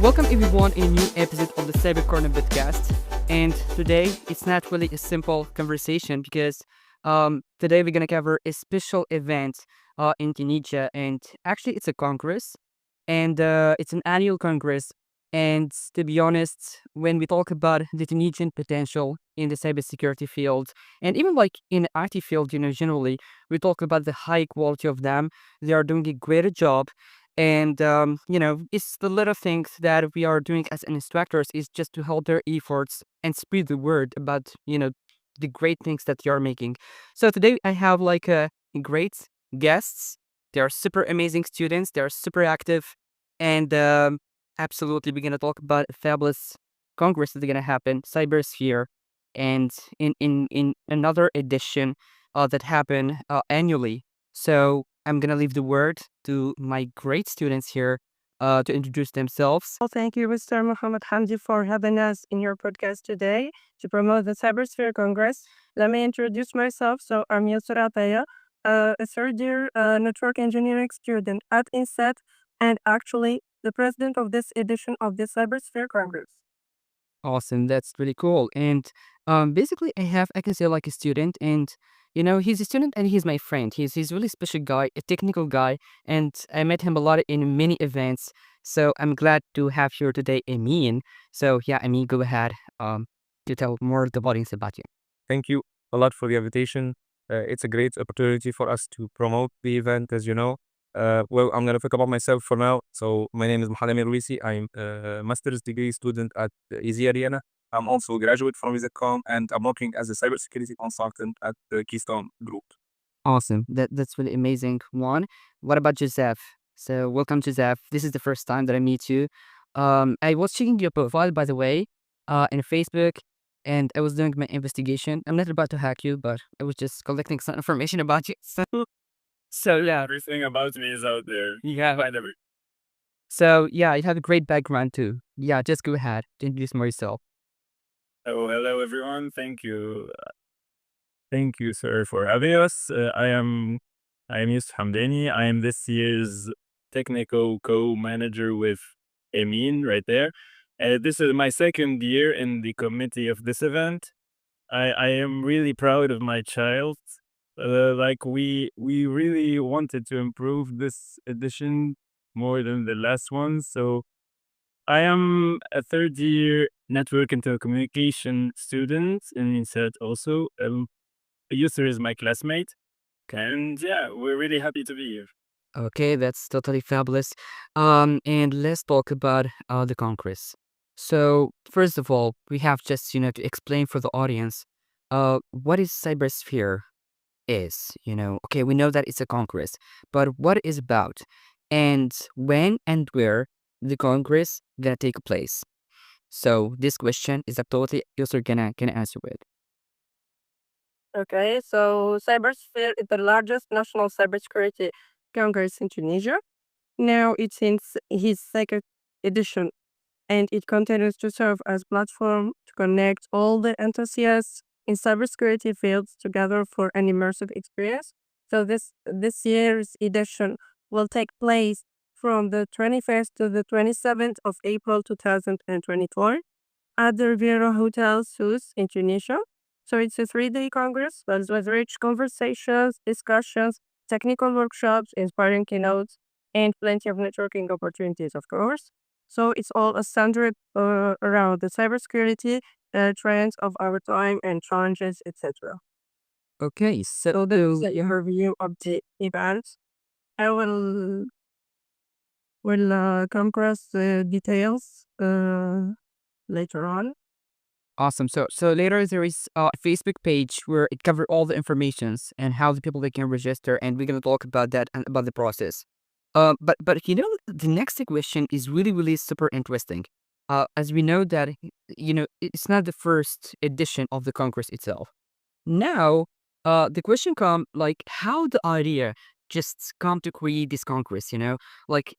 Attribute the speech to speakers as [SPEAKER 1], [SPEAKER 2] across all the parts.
[SPEAKER 1] Welcome everyone in a new episode of the Cyber Corner podcast. And today it's not really a simple conversation because today we're gonna cover a special event in Tunisia, and actually it's a congress, and it's an annual congress. And to be honest, when we talk about the Tunisian potential in the cybersecurity field, and even like in the IT field, generally, we talk about the high quality of them. They are doing a greater job. And, it's the little things that we are doing as instructors is just to help their efforts and spread the word about, the great things that you're making. So today I have like great guests. They are super amazing students. They are super active. And absolutely, we're going to talk about a fabulous congress that's going to happen, CyberSphere. And in another edition that happen annually. So I'm gonna leave the word to my great students here to introduce themselves.
[SPEAKER 2] Well, thank you, Mr. Mohammed Hamdi, for having us in your podcast today to promote the CyberSphere Congress. Let me introduce myself. So, I'm Yosr Attia, a third year network engineering student at INSAT, and actually the president of this edition of the CyberSphere Congress.
[SPEAKER 1] Awesome, that's really cool. And basically, I can say like a student, and he's a student and he's my friend. He's a really special guy, a technical guy, and I met him a lot in many events. So I'm glad to have here today, Amin. So yeah, Amin, go ahead to tell more of the audience about you.
[SPEAKER 3] Thank you a lot for the invitation. It's a great opportunity for us to promote the event, as you know. Well, I'm going to talk about myself for now. So my name is Mohamed Ruisi. I'm a master's degree student at Easy Arena. I'm also a graduate from Visacom, and I'm working as a cybersecurity consultant at the Keystone Group.
[SPEAKER 1] Awesome. That's really amazing. One. What about Joseph? So welcome, Joseph. This is the first time that I meet you. I was checking your profile, by the way, in Facebook, and I was doing my investigation. I'm not about to hack you, but I was just collecting some information about you. So yeah.
[SPEAKER 3] Everything about me is out there.
[SPEAKER 1] Yeah.
[SPEAKER 3] Find everything.
[SPEAKER 1] So yeah, you have a great background too. Yeah, just go ahead to introduce more yourself.
[SPEAKER 3] Oh, hello everyone. Thank you. Thank you, sir, for having us. I am Youssef Hamdani. I am this year's technical co-manager with Emin right there. This is my second year in the committee of this event. I am really proud of my child. Like we really wanted to improve this edition more than the last one. So I am a third year network and telecommunication student in INSAT also. Yusr is my classmate. And yeah, we're really happy to be here.
[SPEAKER 1] Okay, that's totally fabulous. And let's talk about the Congress. So first of all, we have just to explain for the audience what is cybersphere is. Okay, we know that it's a Congress, but what it is about, and when and where the Congress gonna take place. So this question is totally user gonna answer with.
[SPEAKER 2] Okay, so CyberSphere is the largest national cybersecurity congress in Tunisia. Now it's in his second edition, and it continues to serve as platform to connect all the enthusiasts in cybersecurity fields together for an immersive experience. So this year's edition will take place from the 21st to the 27th of April 2024 at the Riviera Hotel, Sousse in Tunisia. So it's a 3-day congress filled with rich conversations, discussions, technical workshops, inspiring keynotes, and plenty of networking opportunities, of course. So it's all centered around the cybersecurity trends of our time and challenges, etc.
[SPEAKER 1] Okay,
[SPEAKER 2] So this is the overview of the event. I will come across the details later on.
[SPEAKER 1] awesome. So later there is a Facebook page where it covers all the informations and how the people they can register, and we're gonna talk about that and about the process. But the next question is really super interesting. As we know that it's not the first edition of the Congress itself. Now, the question come like how the idea just come to create this Congress. Like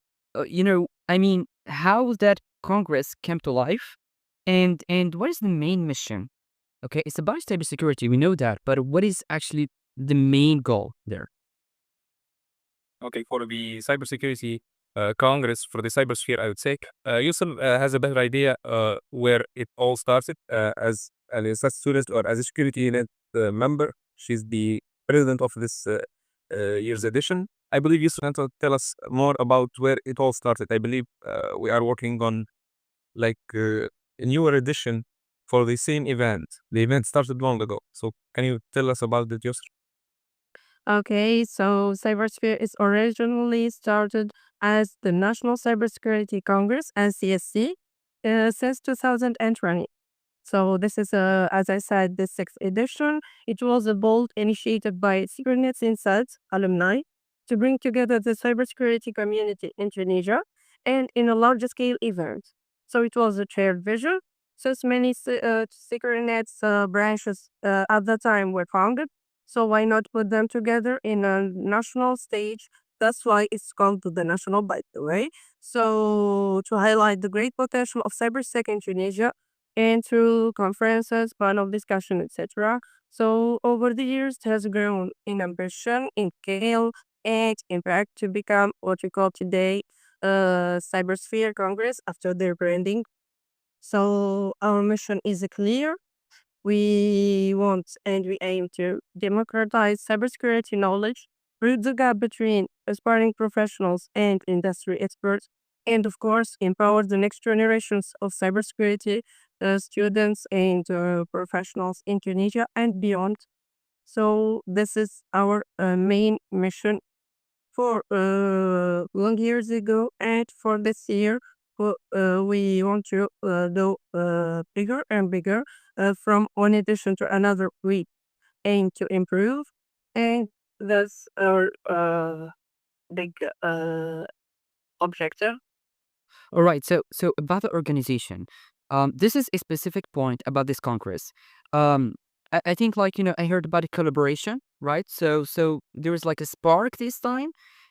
[SPEAKER 1] I mean, how that Congress came to life, and what is the main mission? Okay, it's about cybersecurity. We know that, but what is actually the main goal there?
[SPEAKER 3] Okay, for the cybersecurity Congress for the CyberSphere, I would say. Youssef has a better idea where it all started as an INSAT student or as a security net member. She's the president of this year's edition. I believe Youssef can tell us more about where it all started. I believe we are working on like a newer edition for the same event. The event started long ago. So can you tell us about it, Yosr?
[SPEAKER 2] Okay, so CyberSphere is originally started as the National Cybersecurity Congress, NCSC, since 2020. So this is, as I said, the sixth edition. It was a bold initiative by Securinets INSAT alumni to bring together the cybersecurity community in Tunisia and in a large scale event. So it was a shared vision. Since many Securinets branches at the time were founded, so why not put them together in a national stage? That's why it's called the national, by the way. So to highlight the great potential of cybersec in Tunisia, and through conferences, panel discussion, etc. So over the years, it has grown in ambition, in scale, and impact to become what we call today CyberSphere Congress after their branding. So our mission is clear. We want and we aim to democratize cybersecurity knowledge, bridge the gap between aspiring professionals and industry experts, and of course, empower the next generations of cybersecurity students and professionals in Tunisia and beyond. So, this is our main mission for long years ago, and for this year, we want to go bigger and bigger. From one edition to another, we aim to improve, and that's our big objective.
[SPEAKER 1] All right. So about the organization, this is a specific point about this congress. Um, I think like I heard about a collaboration, right? So there was like a spark this time,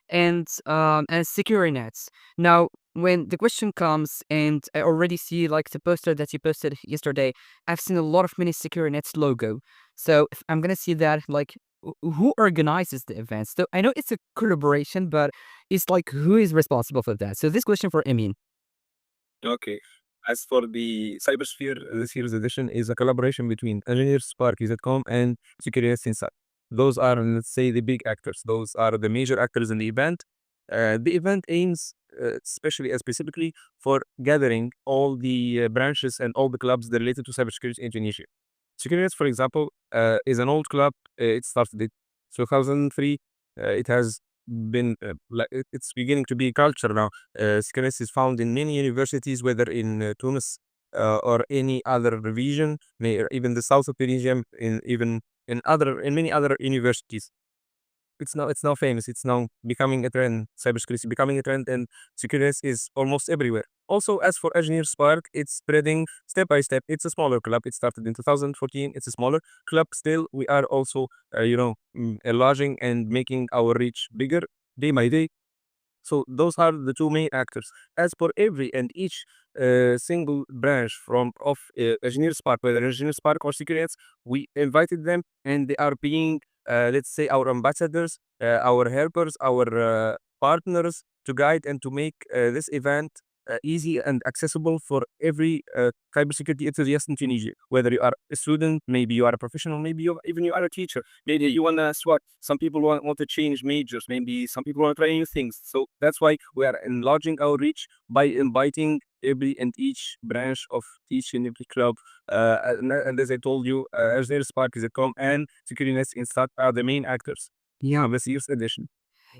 [SPEAKER 1] and Securinets. Now, when the question comes, and I already see like the poster that you posted yesterday, I've seen a lot of mini Securinets logo. So if I'm gonna see that, like, who organizes the events? So I know it's a collaboration, but it's like who is responsible for that? So this question for Emin.
[SPEAKER 3] Okay. As for the CyberSphere, this year's edition is a collaboration between Engineers Spark.com and Securinets Inside. Those are, let's say, the big actors. Those are the major actors in the event. The event aims, especially specifically, for gathering all the branches and all the clubs that are related to cybersecurity in Tunisia. Securinets, for example, is an old club. It started in 2003. It has been it's beginning to be culture now. Securinets is found in many universities, whether in Tunis or any other region, or even the south of Tunisia, in many other universities. It's now famous. It's now becoming a trend. Cybersecurity becoming a trend, and security is almost everywhere. Also, as for Engineer Spark, it's spreading step by step. It's a smaller club. It started in 2014. It's a smaller club. Still, we are also, enlarging and making our reach bigger day by day. So those are the two main actors. As for every and each single branch of Engineer Spark, whether Engineer Spark or Securinets, we invited them, and they are being, let's say, our ambassadors, our helpers, our partners to guide and to make this event easy and accessible for every cybersecurity enthusiast in Tunisia. Whether you are a student, maybe you are a professional, maybe even you are a teacher. Maybe you want to swap. Some people want to change majors. Maybe some people want to try new things. So that's why we are enlarging our reach by inviting every and each branch of each and every club. And as I told you, Engineer Spark is a com and Securinets Instat are the main actors.
[SPEAKER 1] Yeah.
[SPEAKER 3] Of this year's edition.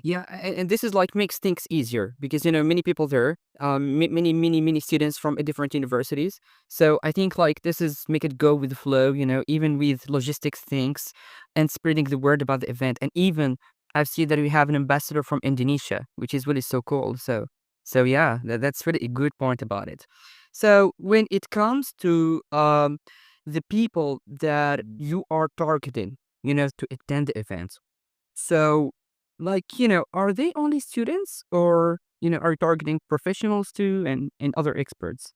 [SPEAKER 1] Yeah, and this is like makes things easier because many people there, many students from different universities. So I think like this is make it go with the flow, even with logistics things, and spreading the word about the event. And even I've seen that we have an ambassador from Indonesia, which is really so cool. So yeah, that's really a good point about it. So when it comes to the people that you are targeting, to attend the event. So, like, are they only students, or, are you targeting professionals too, and other experts?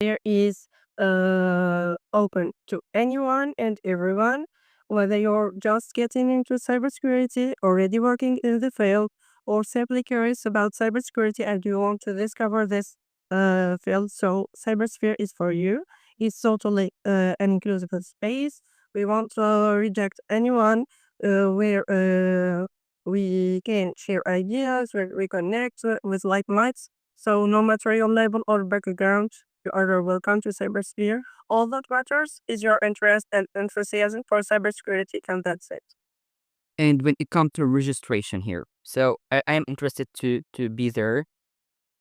[SPEAKER 2] There is open to anyone and everyone, whether you're just getting into cybersecurity, already working in the field, or simply curious about cybersecurity and you want to discover this field, so CyberSphere is for you. It's totally an inclusive space. We want to reject anyone where we can share ideas, where we connect with like minds. So no matter your level or background, you are welcome to CyberSphere. All that matters is your interest and enthusiasm for cybersecurity, and that's it.
[SPEAKER 1] And when it comes to registration here, so I am interested to be there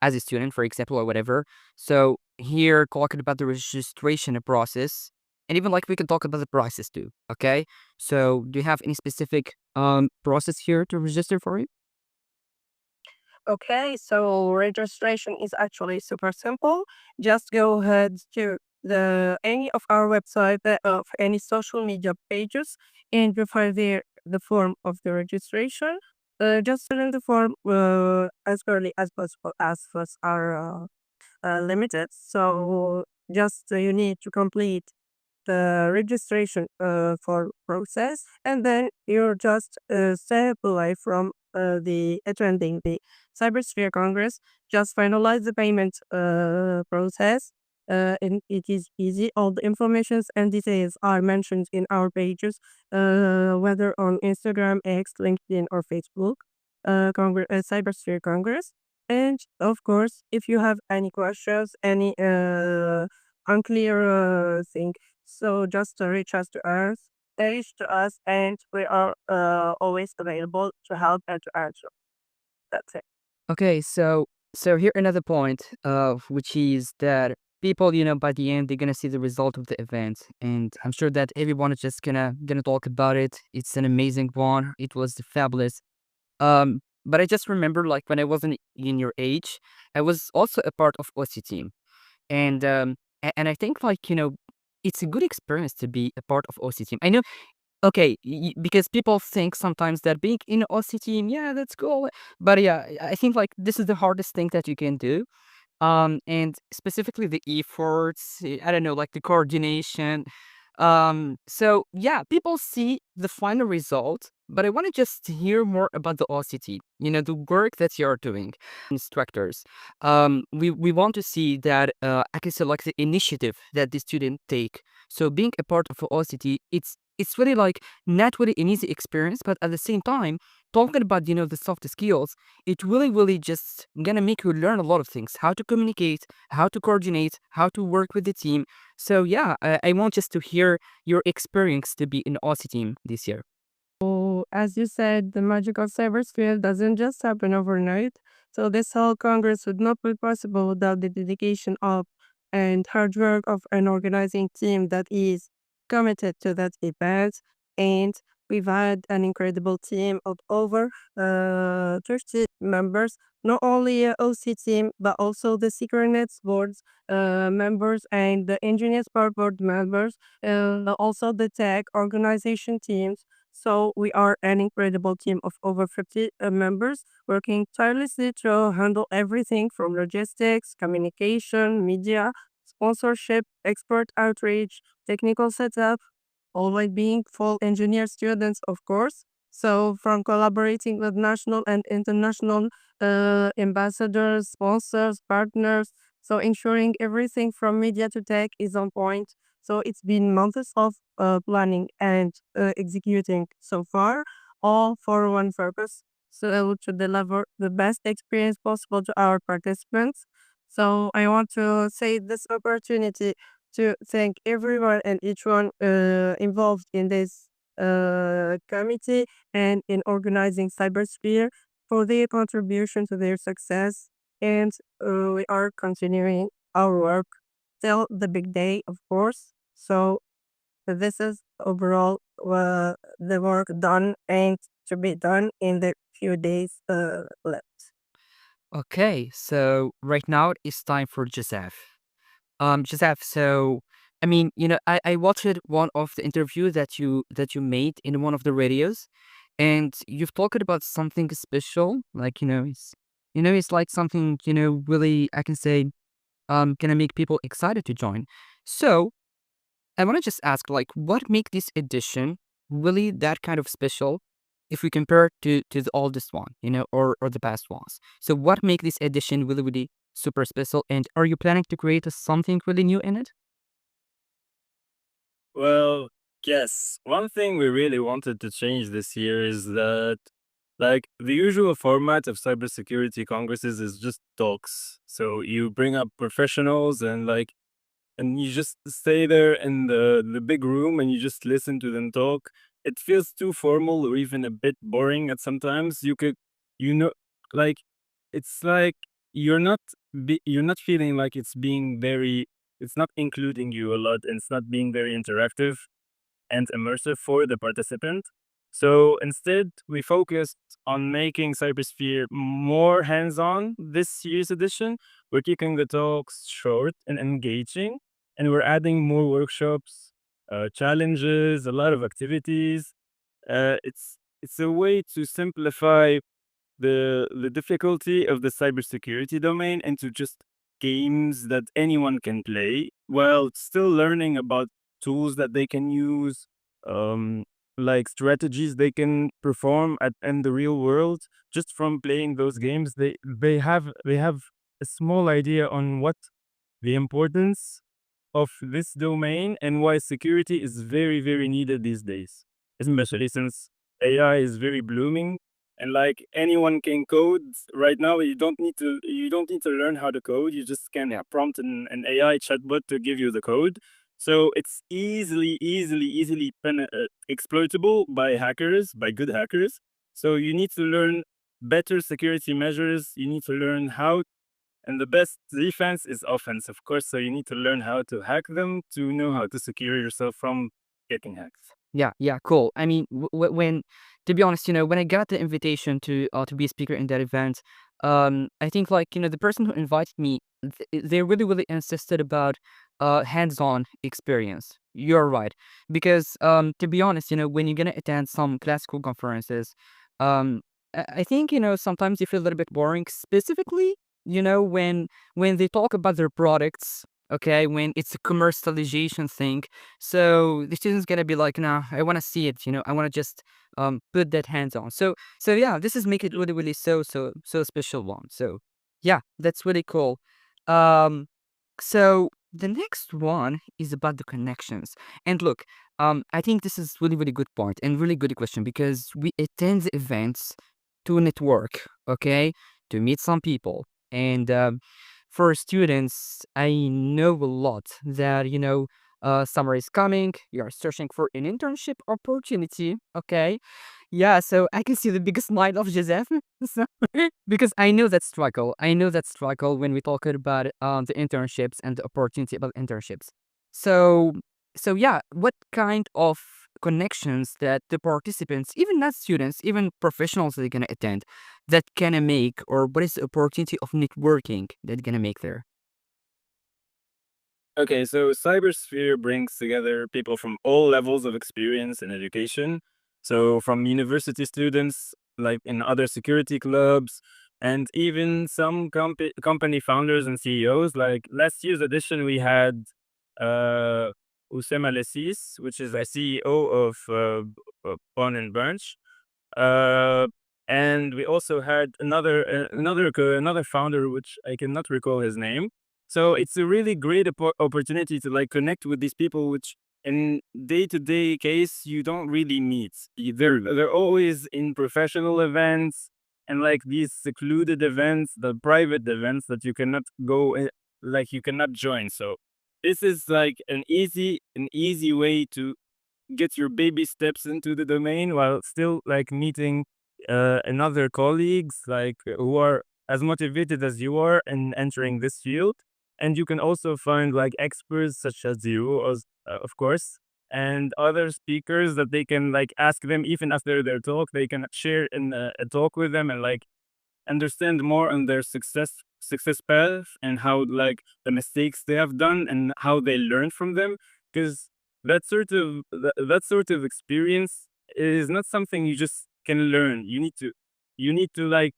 [SPEAKER 1] as a student, for example, or whatever. So here, talking about the registration process, and even like we can talk about the prices too. Okay, so do you have any specific process here to register for it?
[SPEAKER 2] Okay, so registration is actually super simple. Just go ahead to the any of our website of any social media pages, and you find there the form of the registration. Just fill in the form as early as possible, as funds are limited. So just you need to complete the registration for process, and then you're just step away from the attending the CyberSphere Congress. Just finalize the payment process. And it is easy. All the informations and details are mentioned in our pages, whether on Instagram, X, LinkedIn, or Facebook. CyberSphere Congress. And of course, if you have any questions, any unclear thing, so just reach to us, and we are always available to help and to answer. That's it.
[SPEAKER 1] Okay, so here another point, which is that people, by the end, they're gonna see the result of the event, and I'm sure that everyone is just gonna talk about it. It's an amazing one. It was fabulous. But I just remember, like when I was in your age, I was also a part of OC team, and and I think like it's a good experience to be a part of OC team. I know. Okay, because people think sometimes that being in OC team, yeah, that's cool. But yeah, I think like this is the hardest thing that you can do. And specifically the efforts, I don't know, like the coordination. So yeah, people see the final result, but I want to just hear more about the OCT, the work that you're doing. Instructors, we want to see that I can say like the initiative that the student take. So being a part of OCT, it's really like not really an easy experience, but at the same time, talking about the soft skills, it really just gonna make you learn a lot of things: how to communicate, how to coordinate, how to work with the team. So yeah, I want just to hear your experience to be in Aussie team this year.
[SPEAKER 2] So, as you said, the magic of cyberspace doesn't just happen overnight. So, this whole Congress would not be possible without the dedication of and hard work of an organizing team that is committed to that event. And we've had an incredible team of over 30 members, not only a OC team, but also the Securinets boards members and the engineers part board members, also the tech organization teams. So we are an incredible team of over 50 members working tirelessly to handle everything from logistics, communication, media, sponsorship, expert outreach, technical setup, always being full engineer students, of course. So from collaborating with national and international ambassadors, sponsors, partners, so ensuring everything from media to tech is on point. So it's been months of planning and executing so far, all for one purpose. So to deliver the best experience possible to our participants. So I want to say this opportunity to thank everyone and each one involved in this committee and in organizing CyberSphere for their contribution to their success. And we are continuing our work till the big day, of course. So this is overall the work done and to be done in the few days left.
[SPEAKER 1] Okay, so right now it's time for Joseph. Joseph, so I mean, I watched one of the interview that you made in one of the radios, and you've talked about something special, like it's like something really I can say gonna make people excited to join. So I want to just ask, like, what make this edition really that kind of special? if we compare to the oldest one, or the past ones. So what make this edition really, really super special? And are you planning to create something really new in it?
[SPEAKER 3] Well, yes. One thing we really wanted to change this year is that, like, the usual format of cybersecurity congresses is just talks. So you bring up professionals and you just stay there in the big room and you just listen to them talk. It feels too formal or even a bit boring at sometimes. You know, like, it's like you're not feeling like it's not including you a lot and it's not being very interactive and immersive for the participant. So instead, we focused on making CyberSphere more hands-on this year's edition. We're keeping the talks short and engaging, and we're adding more workshops, challenges, a lot of activities. It's a way to simplify the difficulty of the cybersecurity domain into just games that anyone can play while still learning about tools that they can use, um, like strategies they can perform in the real world just from playing those games. They have a small idea on what the importance of this domain and why security is very, very needed these days, especially since AI is very blooming and like anyone can code right now. You don't need to learn how to code. You just can prompt an AI chatbot to give you the code. So it's easily exploitable by hackers, by good hackers. So you need to learn better security measures. You need to learn how, and the best defense is offense, of course. So you need to learn how to hack them to know how to secure yourself from getting hacked.
[SPEAKER 1] Yeah, yeah, cool. I mean, when, to be honest, when I got the invitation to be a speaker in that event, I think, like, the person who invited me, they really, really insisted about hands-on experience. You're right, because to be honest, when you're gonna attend some classical conferences, um, I think, sometimes you feel a little bit boring, specifically, when they talk about their products. Okay, when it's a commercialization thing, so the student's gonna be like, "No, I want to see it. I want to just put that hands on." So yeah, this is make it really, really so special one. So yeah, that's really cool. Um, so the next one is about the connections. And look, I think this is really, really good point and really good question, because we attend the events to network, okay, to meet some people. And for students, I know a lot that, summer is coming, you're searching for an internship opportunity, okay? Yeah, so I can see the biggest smile of Joseph. So, because I know that struggle. I know that struggle when we talk about the internships and the opportunity about internships. So, so yeah, what kind of connections that the participants, even not students, even professionals that are gonna attend, that gonna make, or what is the opportunity of networking that gonna make there?
[SPEAKER 3] Okay, so Cybersphere brings together people from all levels of experience and education. So from university students, like in other security clubs, and even some company founders and CEOs. Like last year's edition, we had uh, Oussama Lessis, which is a CEO of Bond and Branch. Uh, and we also had another founder, which I cannot recall his name. So it's a really great opportunity to like connect with these people, which in day-to-day case you don't really meet. They're always in professional events and like these secluded events, the private events that you cannot go, like you cannot join. So this is like an easy way to get your baby steps into the domain while still like meeting another colleagues like who are as motivated as you are in entering this field. And you can also find like experts such as you, of course, and other speakers that they can like ask them even after their talk. They can share in a talk with them and like understand more on their success path and how like the mistakes they have done and how they learn from them, because that sort of experience is not something you just can learn. You need to like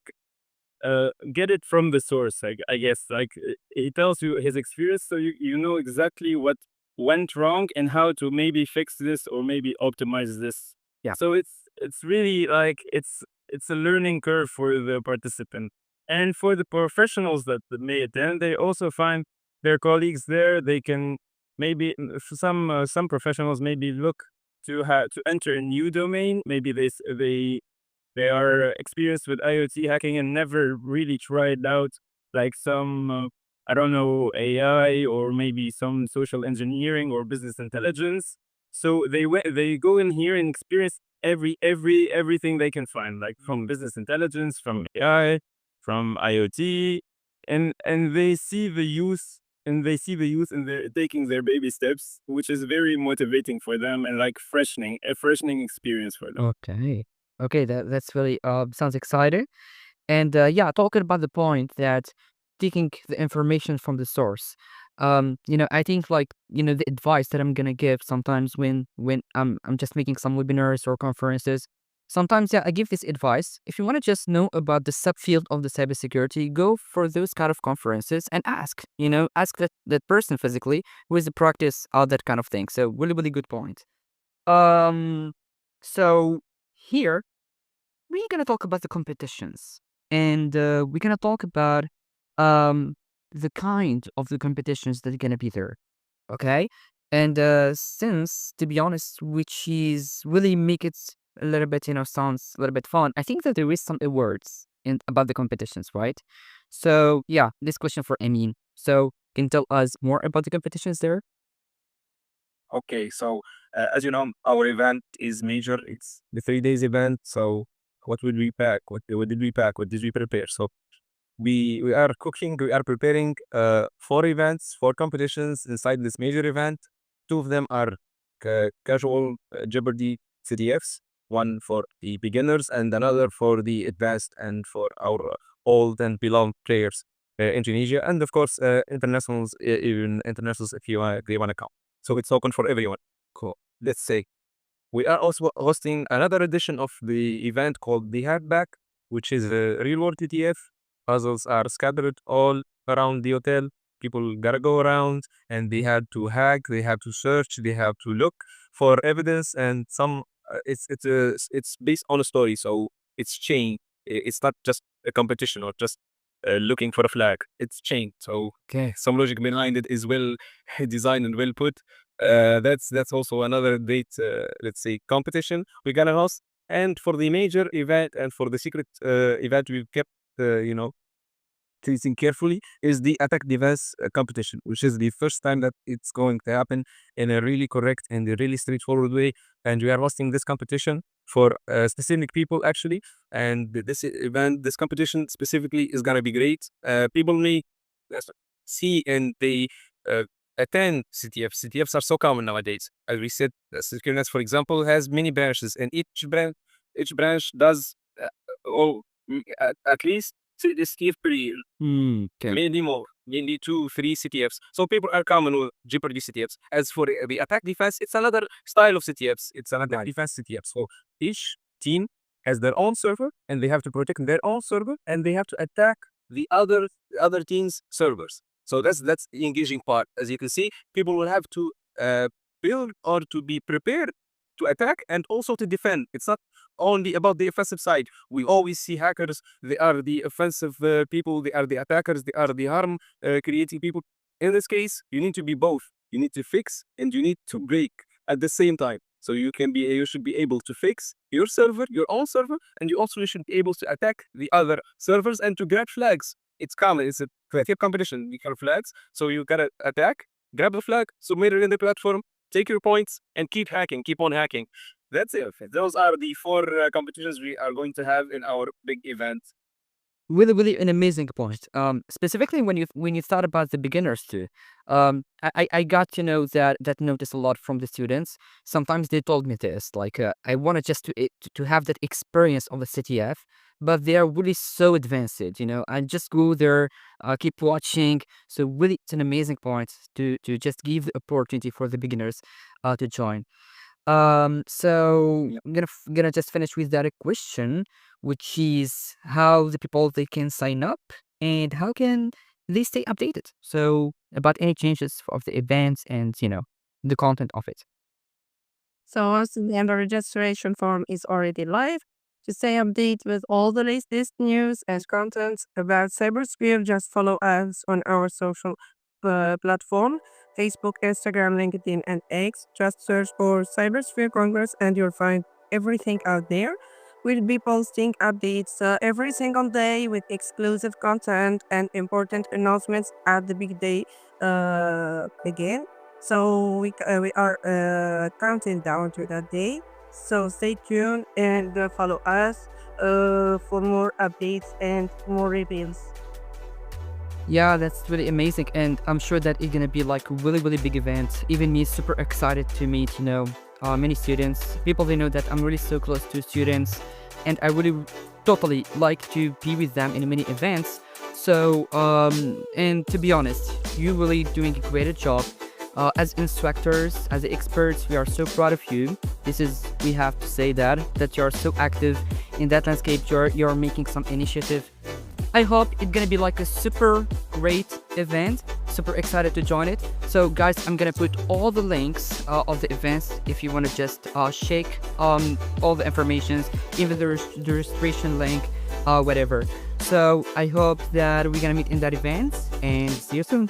[SPEAKER 3] get it from the source. I guess like he tells you his experience, so you know exactly what went wrong and how to maybe fix this or maybe optimize this.
[SPEAKER 1] Yeah.
[SPEAKER 3] So it's really like it's a learning curve for the participant. And for the professionals that may attend, they also find their colleagues there. They can maybe some professionals maybe look to enter a new domain. Maybe they are experienced with IoT hacking and never really tried out like some I don't know, AI or maybe some social engineering or business intelligence. So they go in here and experience everything they can find, like from business intelligence, from AI, from IoT, and they see the youth and they're taking their baby steps, which is very motivating for them and like a freshening experience for them.
[SPEAKER 1] Okay. Okay, that's really sounds exciting. And yeah, talking about the point that taking the information from the source. I think like, the advice that I'm gonna give sometimes when I'm just making some webinars or conferences. Sometimes, yeah, I give this advice. If you want to just know about the subfield of the cybersecurity, go for those kind of conferences and ask. Ask that person physically who is the practice all that kind of thing. So really, really good point. Um, so here we're gonna talk about the competitions, and we're gonna talk about um the kind of the competitions that are gonna be there. Okay, and since to be honest, which is really make it a little bit sounds a little bit fun. I think that there is some awards in about the competitions, right? So yeah, this question for Amin. So can you tell us more about the competitions there?
[SPEAKER 3] Okay, so as you know, our event is major. It's the 3 days event. So what would we pack? What did we pack? What did we prepare? So we are cooking. We are preparing 4 events, 4 competitions inside this major event. 2 of them are casual Jeopardy CTFs. One for the beginners and another for the advanced and for our old and beloved players in Tunisia, and of course internationals, even internationals if they want to come. So it's open for everyone. Cool. Let's say we are also hosting another edition of the event called the Hackback, which is a real world TTF. Puzzles are scattered all around the hotel. People gotta go around and they have to hack, they have to search, they have to look for evidence, and some it's based on a story, so it's chain. It's not just a competition or just looking for a flag. It's chain. So
[SPEAKER 1] Okay.
[SPEAKER 3] some logic behind it is well designed and well put. That's also another date, let's say, competition we're gonna host. And for the major event and for the secret event, we've kept, treating carefully is the attack device competition, which is the first time that it's going to happen in a really correct and a really straightforward way. And we are hosting this competition for specific people actually. And this competition specifically is gonna be great. People may uh, see and they uh, attend CTFs. CTFs are so common nowadays. As we said, Securinets, for example, has many branches, and each branch does at least this CTF per year,
[SPEAKER 1] Okay.
[SPEAKER 3] maybe more, maybe 2, 3 CTFs. So people are common with Jeopardy CTFs. As for the attack defense, it's another style of CTFs. It's another defense CTF. So each team has their own server, and they have to protect their own server, and they have to attack the other team's servers. So that's the engaging part. As you can see, people will have to build or to be prepared to attack and also to defend. It's not only about the offensive side. We always see hackers. They are the offensive people. They are the attackers. They are the harm creating people. In this case, you need to be both. You need to fix and you need to break at the same time. So you should be able to fix your server, your own server, and you also should be able to attack the other servers and to grab flags. It's common. It's a creative competition. You grab flags. So you gotta attack, grab the flag, submit it in the platform, take your points, and keep hacking. Keep on hacking. That's it. Those are the 4 competitions we are going to have in our big event.
[SPEAKER 1] Really, really an amazing point. Specifically when you thought about the beginners too. I got to know that notice a lot from the students. Sometimes they told me this, like I wanted just to have that experience of a CTF, but they are really so advanced. I just go there, keep watching. So really, it's an amazing point to just give the opportunity for the beginners to join. So I'm gonna just finish with that question, which is how the people they can sign up and how can they stay updated. So about any changes of the events and the content of it.
[SPEAKER 2] So once the registration form is already live, to stay updated with all the latest news and content about CyberSphere, just follow us on our social platform, Facebook, Instagram, LinkedIn, and X. Just search for CyberSphere Congress and you'll find everything out there. We'll be posting updates every single day with exclusive content and important announcements at the big day begin. So we are counting down to that day. So stay tuned and follow us for more updates and more reveals.
[SPEAKER 1] Yeah, that's really amazing, and I'm sure that it's gonna be like a really, really big event. Even me, super excited to meet, many students, people they know that I'm really so close to students, and I really totally like to be with them in many events. So, and to be honest, you really doing a great job. As instructors, as experts, we are so proud of you. We have to say that you are so active in that landscape. You're making some initiative. I hope it's gonna be like a super great event. Super excited to join it. So guys, I'm gonna put all the links of the events if you want to just shake all the informations, even the registration link, whatever. So I hope that we're gonna meet in that event and see you soon.